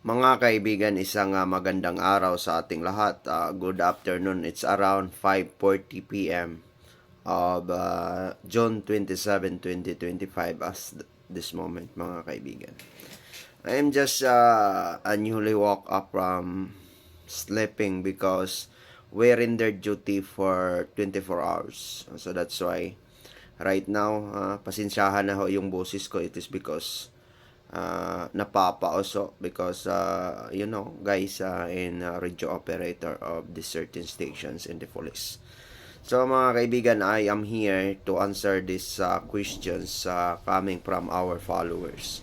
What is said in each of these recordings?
Mga kaibigan, isang magandang araw sa ating lahat. Good afternoon. It's around 5:40 p.m. of June 27, 2025 as this moment, mga kaibigan. I am just a newly woke up from sleeping because we're in their duty for 24 hours. So that's why right now, pasensyahan na ho yung boses ko. It is because napapauso because guys, in radio operator of the certain stations in the police. So mga kaibigan, I am here to answer these questions coming from our followers.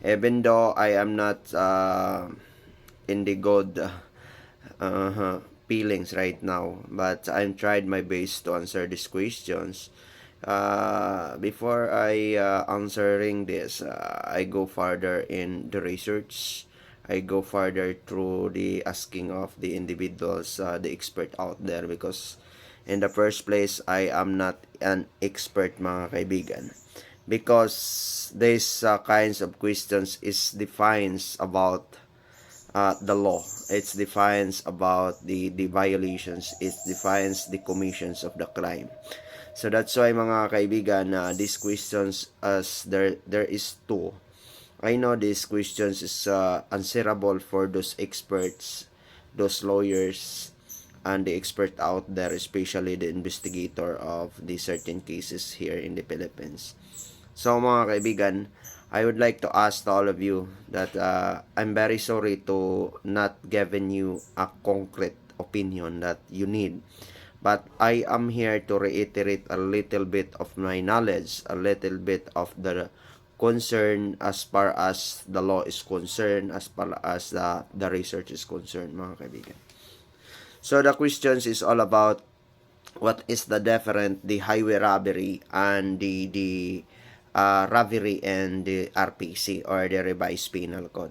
Even though I am not in the good feelings right now, but I'm tried my best to answer these questions. Before I answering this, I go further in the research. I go further through the asking of the individuals, the expert out there, because in the first place, I am not an expert, mga kaibigan, because these kinds of questions is defines about the law. It defines about the violations. It defines the commissions of the crime. So that's why, mga kaibigan, these questions, as there is two. I know these questions is answerable for those experts, those lawyers, and the expert out there, especially the investigator of the certain cases here in the Philippines. So mga kaibigan, I would like to ask to all of you that I'm very sorry to not giving you a concrete opinion that you need. But I am here to reiterate a little bit of my knowledge, a little bit of the concern as far as the law is concerned, as far as the research is concerned, mga kaibigan. So the questions is all about what is the difference, the highway robbery and the robbery and the RPC, or the revised penal code.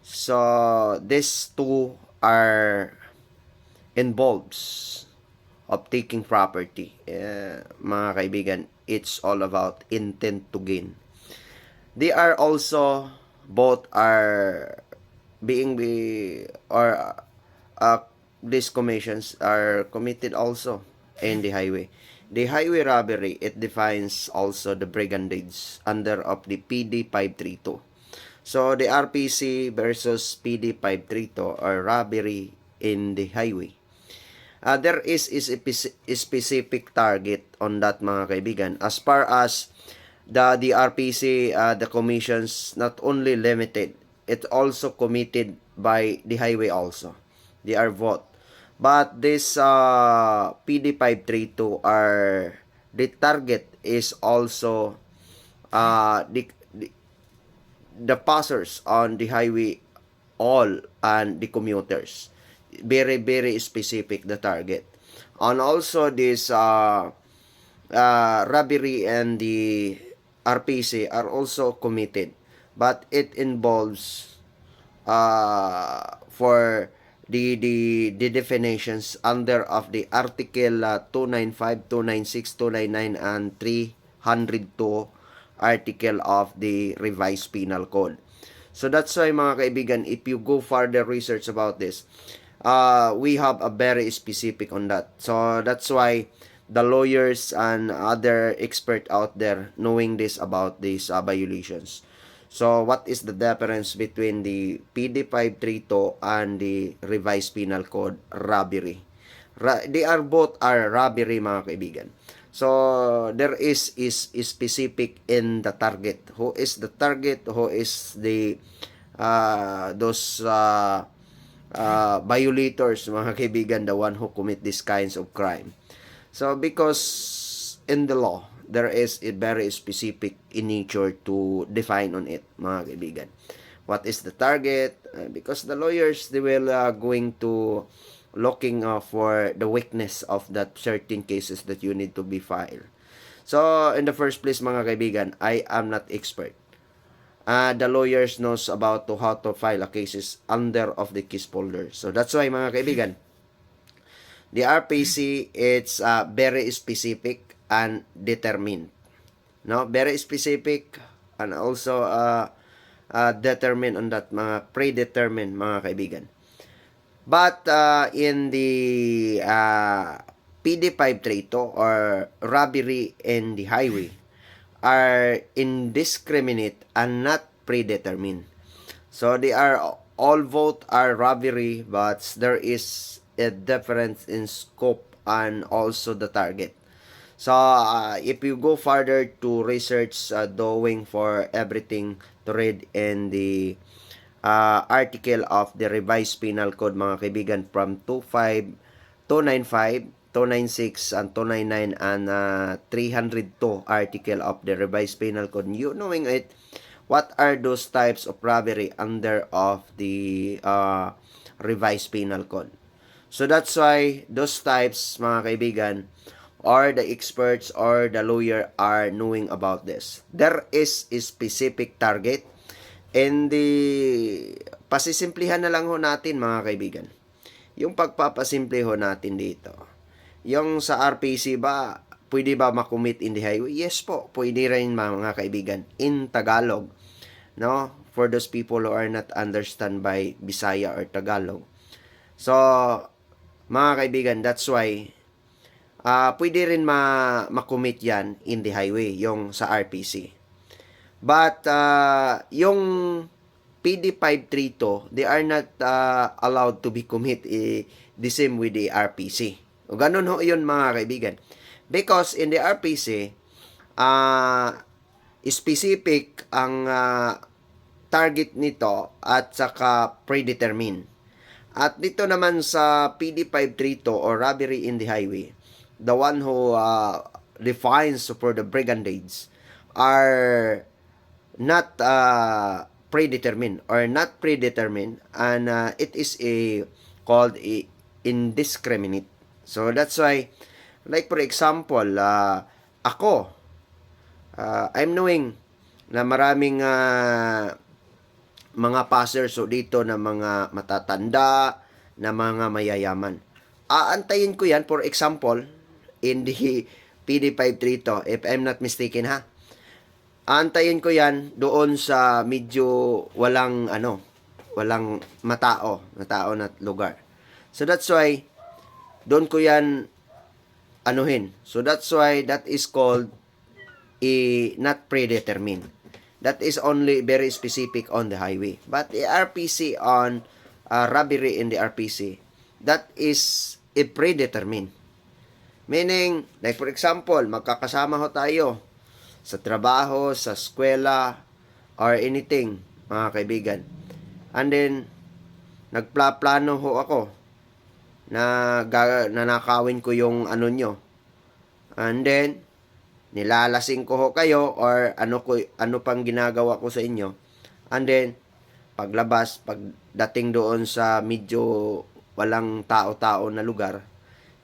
So these two are involves of taking property. Mga kaibigan, it's all about intent to gain. They are also, both are being or these commissions are committed also in the highway. The highway robbery, it defines also the brigandage under of the PD 532. So the RPC versus PD 532 or robbery in the highway. There is a specific target on that, mga kaibigan. As far as the RPC, the commissions not only limited, it also committed by the highway also. They are both. But this PD 532 are, the target is also the passers on the highway, all, and the commuters. Very, very specific the target. And also this robbery and the RPC are also committed, but it involves for the definitions under of the article 295, 296, 299, and 302 article of the revised penal code. So that's why, mga kaibigan, if you go further research about this, we have a very specific on that. So that's why the lawyers and other expert out there knowing this about these violations. So what is the difference between the PD 532 and the revised penal code robbery? They are both are robbery, mga kaibigan. So there is specific in the target. Who is the target? Who is the those violators, mga kaibigan, the one who commit these kinds of crime. So because in the law, there is a very specific in nature to define on it, mga kaibigan. What is the target? Because the lawyers, they will going to looking for the weakness of that certain cases that you need to be filed. So in the first place, mga kaibigan, I am not expert. The lawyers knows about to how to file a cases under of the case folder. So that's why, mga kaibigan, the RPC, it's very specific and determined. No, very specific, and also determined on that, mga predetermined, mga kaibigan. But in the PD532 or robbery in the highway are indiscriminate and not predetermined. So they are all both are robbery, but there is a difference in scope and also the target. So if you go further to research doing for everything to read in the article of the revised penal code, mga kaibigan, from 25, 295, 296 and 299 and 302 article of the revised penal code, you knowing it, what are those types of robbery under of the revised penal code. So that's why those types, mga kaibigan, or the experts or the lawyer are knowing about this. There is a specific target. And pasisimplihan na lang ho natin, mga kaibigan. Yung pagpapasimple ho natin dito. Yung sa RPC ba, pwede ba makumit in the highway? Yes po, pwede rin, mga kaibigan, in Tagalog. No? For those people who are not understand by Bisaya or Tagalog. So, mga kaibigan, that's why pwede rin makumit yan in the highway, yung sa RPC. But yung PD532, they are not allowed to be commit the same with the RPC. O ganun ho yun, mga kaibigan. Because in the RPC, specific ang target nito at saka predetermined. At dito naman sa PD532 or robbery in the highway, the one who defines for the brigandage are not predetermined or not predetermined, and it is called a indiscriminate. So that's why, like for example, ako, I'm knowing na maraming mga passers so dito na mga matatanda, na mga mayayaman. Aantayin ko yan, for example, in the PD532, if I'm not mistaken ha. Aantayin ko yan doon sa medyo walang matao na lugar. So that's why doon ko yan anuhin. So that's why that is called not predetermined. That is only very specific on the highway. But the RPC on robbery in the RPC, that is a predetermined. Meaning, like for example, magkakasama ho tayo sa trabaho, sa eskwela, or anything, mga kaibigan. And then, nagplaplano ho ako na nanakawin ko yung nyo. And then, nilalasing ko ho kayo or ano pang ginagawa ko sa inyo. And then, paglabas, pagdating doon sa medyo walang tao-tao na lugar,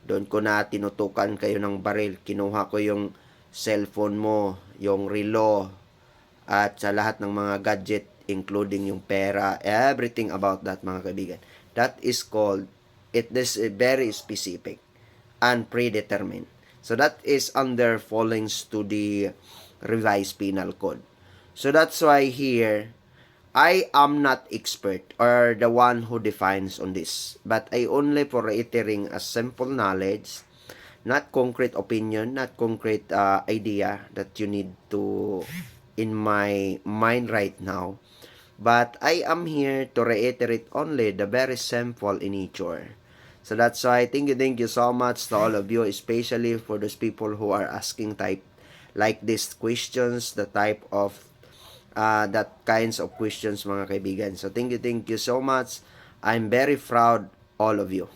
doon ko na tinutukan kayo ng baril. Kinuha ko yung cellphone mo, yung relo, at sa lahat ng mga gadget, including yung pera, everything about that, mga kaibigan. That is called, it is very specific and predetermined. So that is under fallings to the revised penal code. So that's why here, I am not expert or the one who defines on this, but I only for reiterating a simple knowledge, not concrete opinion, not concrete idea that you need to in my mind right now. But I am here to reiterate only the very simple in nature. So that's why thank you so much to all of you, especially for those people who are asking type like these questions, the type of that kinds of questions, mga kaibigan. So thank you so much. I'm very proud all of you.